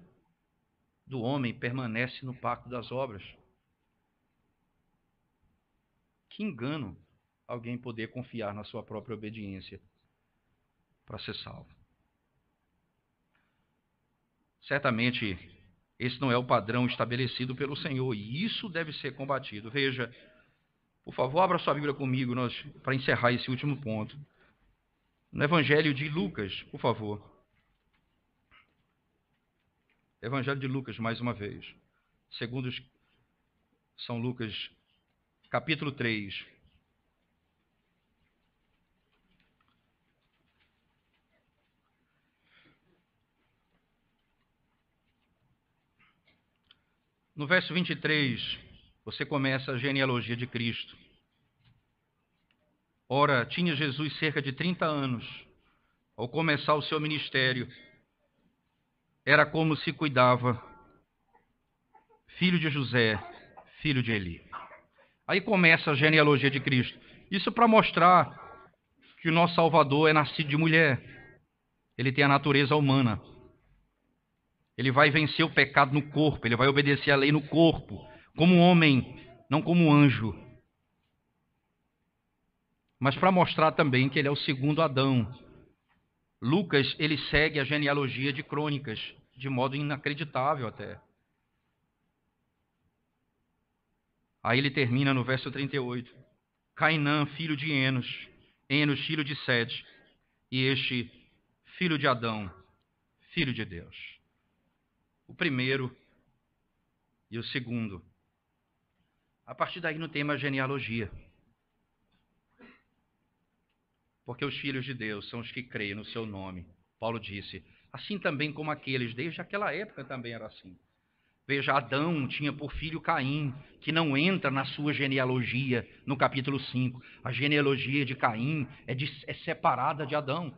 do homem permanece no pacto das obras? Que engano alguém poder confiar na sua própria obediência para ser salvo. Certamente, esse não é o padrão estabelecido pelo Senhor, e isso deve ser combatido. Veja, por favor, abra sua Bíblia comigo para encerrar esse último ponto. No Evangelho de Lucas, por favor. Evangelho de Lucas, mais uma vez. Segundo São Lucas, capítulo 3. No verso 23, você começa a genealogia de Cristo. Ora, tinha Jesus cerca de 30 anos. Ao começar o seu ministério, era como se cuidava, filho de José, filho de Eli. Aí começa a genealogia de Cristo. Isso para mostrar que o nosso Salvador é nascido de mulher. Ele tem a natureza humana. Ele vai vencer o pecado no corpo, ele vai obedecer a lei no corpo, como homem, não como anjo. Mas para mostrar também que ele é o segundo Adão. Lucas, ele segue a genealogia de Crônicas, de modo inacreditável até. Aí ele termina no verso 38. Cainã, filho de Enos, Enos, filho de Sete, e este, filho de Adão, filho de Deus. O primeiro e o segundo. A partir daí não tem mais genealogia. Porque os filhos de Deus são os que creem no seu nome. Paulo disse, assim também como aqueles, desde aquela época também era assim. Veja, Adão tinha por filho Caim, que não entra na sua genealogia no capítulo 5. A genealogia de Caim é separada de Adão.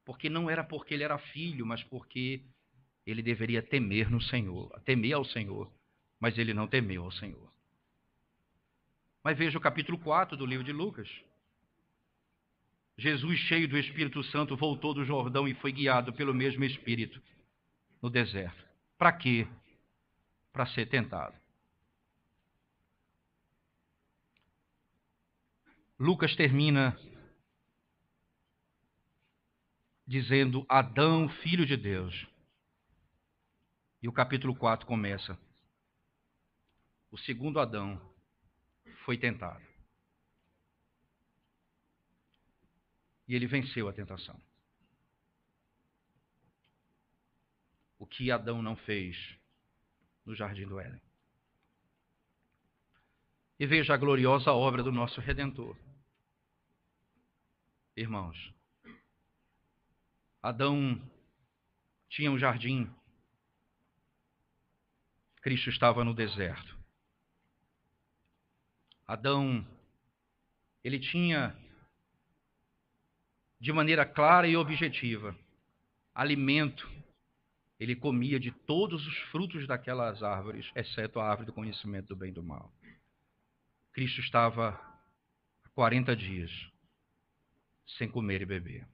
Porque não era porque ele era filho, mas porque ele deveria temer no Senhor, temer ao Senhor. Mas ele não temeu ao Senhor. Mas veja o capítulo 4 do livro de Lucas. Jesus, cheio do Espírito Santo, voltou do Jordão e foi guiado pelo mesmo Espírito no deserto. Para quê? Para ser tentado. Lucas termina dizendo Adão, filho de Deus. E o capítulo 4 começa. O segundo Adão foi tentado. E ele venceu a tentação. O que Adão não fez no jardim do Éden. E veja a gloriosa obra do nosso Redentor. Irmãos, Adão tinha um jardim, Cristo estava no deserto. Adão, ele tinha, de maneira clara e objetiva, alimento. Ele comia de todos os frutos daquelas árvores, exceto a árvore do conhecimento do bem e do mal. Cristo estava há 40 dias sem comer e beber.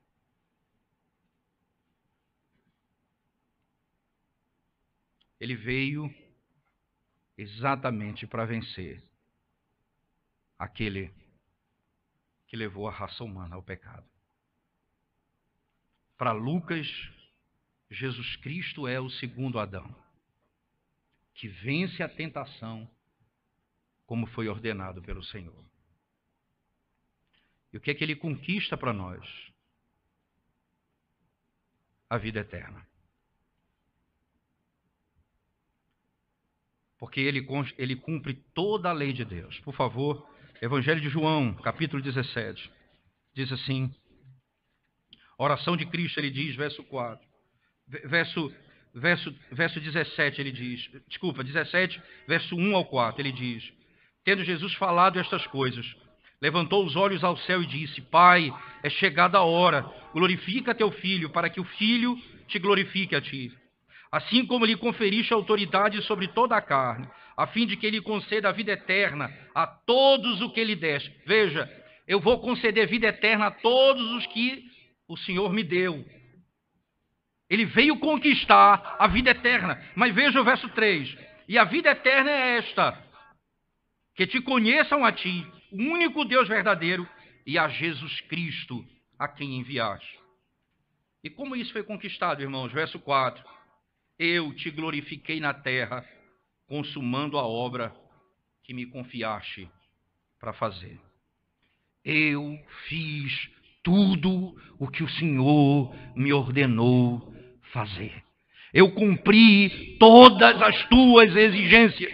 Ele veio exatamente para vencer aquele que levou a raça humana ao pecado. Para Lucas, Jesus Cristo é o segundo Adão, que vence a tentação como foi ordenado pelo Senhor. E o que é que ele conquista para nós? A vida eterna. Porque ele cumpre toda a lei de Deus. Por favor, Evangelho de João, capítulo 17, diz assim, oração de Cristo, ele diz, verso 4, verso 17, ele diz, 17, verso 1 ao 4, ele diz, tendo Jesus falado estas coisas, levantou os olhos ao céu e disse, Pai, é chegada a hora, glorifica teu Filho, para que o Filho te glorifique a ti. Assim como lhe conferiste autoridade sobre toda a carne, a fim de que ele conceda a vida eterna a todos o que lhe deste. Veja, eu vou conceder vida eterna a todos os que o Senhor me deu. Ele veio conquistar a vida eterna. Mas veja o verso 3. E a vida eterna é esta, que te conheçam a ti, o único Deus verdadeiro, e a Jesus Cristo, a quem enviaste. E como isso foi conquistado, irmãos? Verso 4. Eu te glorifiquei na terra, consumando a obra que me confiaste para fazer. Eu fiz tudo o que o Senhor me ordenou fazer. Eu cumpri todas as tuas exigências.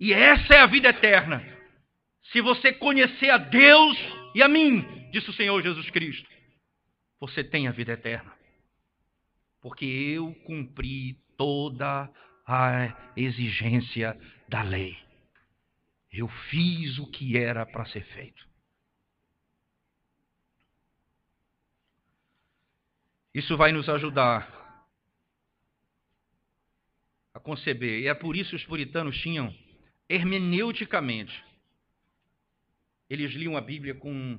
E essa é a vida eterna. Se você conhecer a Deus e a mim, disse o Senhor Jesus Cristo, você tem a vida eterna. Porque eu cumpri toda a exigência da lei. Eu fiz o que era para ser feito. Isso vai nos ajudar a conceber. E é por isso que os puritanos tinham, hermeneuticamente, eles liam a Bíblia com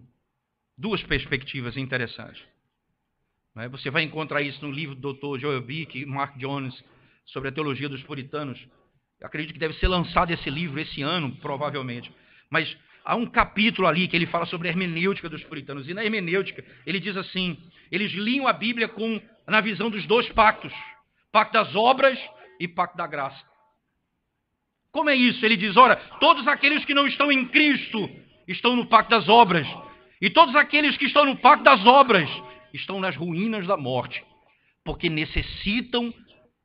duas perspectivas interessantes. Você vai encontrar isso no livro do Dr. Joel Bick e Mark Jones sobre a teologia dos puritanos. Eu acredito que deve ser lançado esse livro esse ano, provavelmente. Mas há um capítulo ali que ele fala sobre a hermenêutica dos puritanos. E na hermenêutica, ele diz assim, eles liam a Bíblia na visão dos dois pactos. Pacto das obras e pacto da graça. Como é isso? Ele diz, ora, todos aqueles que não estão em Cristo estão no pacto das obras. E todos aqueles que estão no pacto das obras estão nas ruínas da morte. Porque necessitam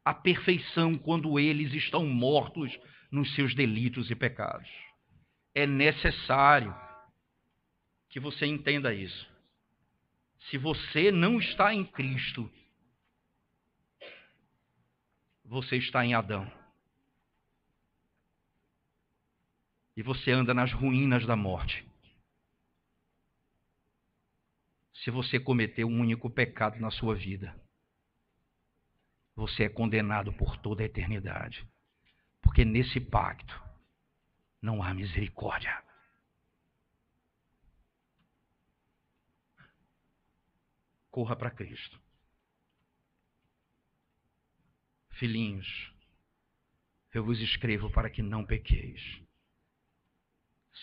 a perfeição quando eles estão mortos nos seus delitos e pecados. É necessário que você entenda isso. Se você não está em Cristo, você está em Adão. E você anda nas ruínas da morte. Se você cometeu um único pecado na sua vida, você é condenado por toda a eternidade. Porque nesse pacto não há misericórdia. Corra para Cristo. Filhinhos, eu vos escrevo para que não pequeis.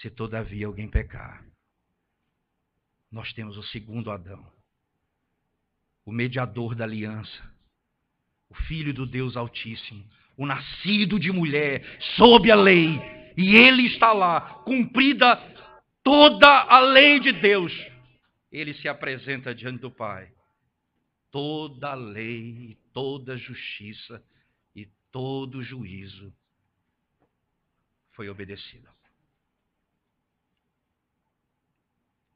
Se todavia alguém pecar, nós temos o segundo Adão, o mediador da aliança, o Filho do Deus Altíssimo, o nascido de mulher, sob a lei, e ele está lá, cumprida toda a lei de Deus. Ele se apresenta diante do Pai. Toda a lei, toda a justiça e todo o juízo foi obedecido.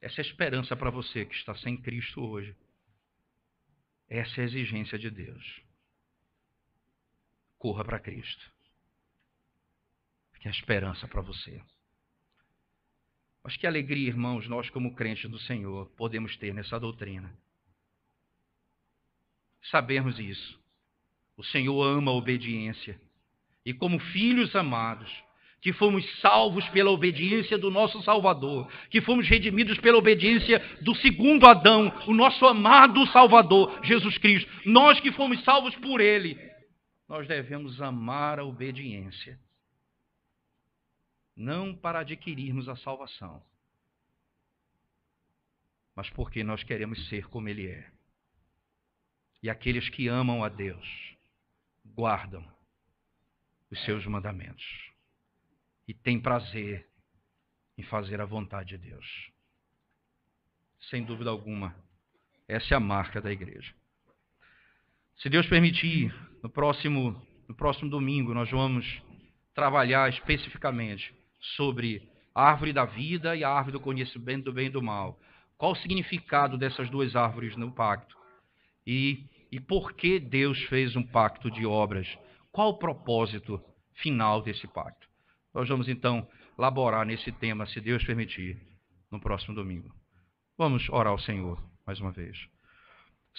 Essa é a esperança para você que está sem Cristo hoje. Essa é a exigência de Deus. Corra para Cristo. Que é a esperança para você. Mas que alegria, irmãos, nós como crentes do Senhor podemos ter nessa doutrina. Sabermos isso. O Senhor ama a obediência. E como filhos amados, que fomos salvos pela obediência do nosso Salvador, que fomos redimidos pela obediência do segundo Adão, o nosso amado Salvador, Jesus Cristo. Nós que fomos salvos por Ele, nós devemos amar a obediência. Não para adquirirmos a salvação, mas porque nós queremos ser como Ele é. E aqueles que amam a Deus, guardam os seus mandamentos. E têm prazer em fazer a vontade de Deus. Sem dúvida alguma, essa é a marca da igreja. Se Deus permitir, no próximo domingo nós vamos trabalhar especificamente sobre a árvore da vida e a árvore do conhecimento do bem e do mal. Qual o significado dessas duas árvores no pacto? E por que Deus fez um pacto de obras? Qual o propósito final desse pacto? Nós vamos então laborar nesse tema, se Deus permitir, no próximo domingo. Vamos orar ao Senhor mais uma vez.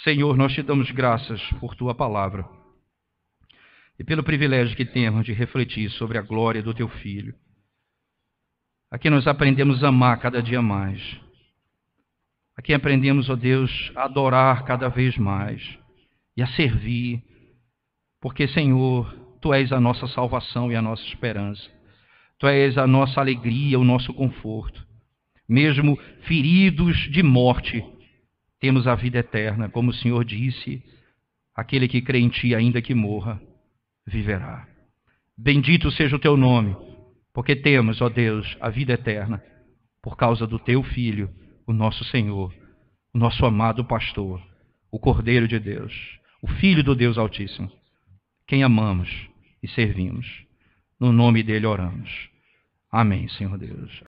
Senhor, nós te damos graças por tua palavra e pelo privilégio que temos de refletir sobre a glória do teu Filho. Aqui nós aprendemos a amar cada dia mais. Aqui aprendemos, ó Deus, a adorar cada vez mais e a servir, porque, Senhor, tu és a nossa salvação e a nossa esperança. Tu és a nossa alegria, o nosso conforto. Mesmo feridos de morte, temos a vida eterna. Como o Senhor disse, aquele que crê em ti, ainda que morra, viverá. Bendito seja o teu nome, porque temos, ó Deus, a vida eterna, por causa do teu Filho, o nosso Senhor, o nosso amado pastor, o Cordeiro de Deus, o Filho do Deus Altíssimo, quem amamos e servimos. No nome dele oramos. Amém, Senhor Deus.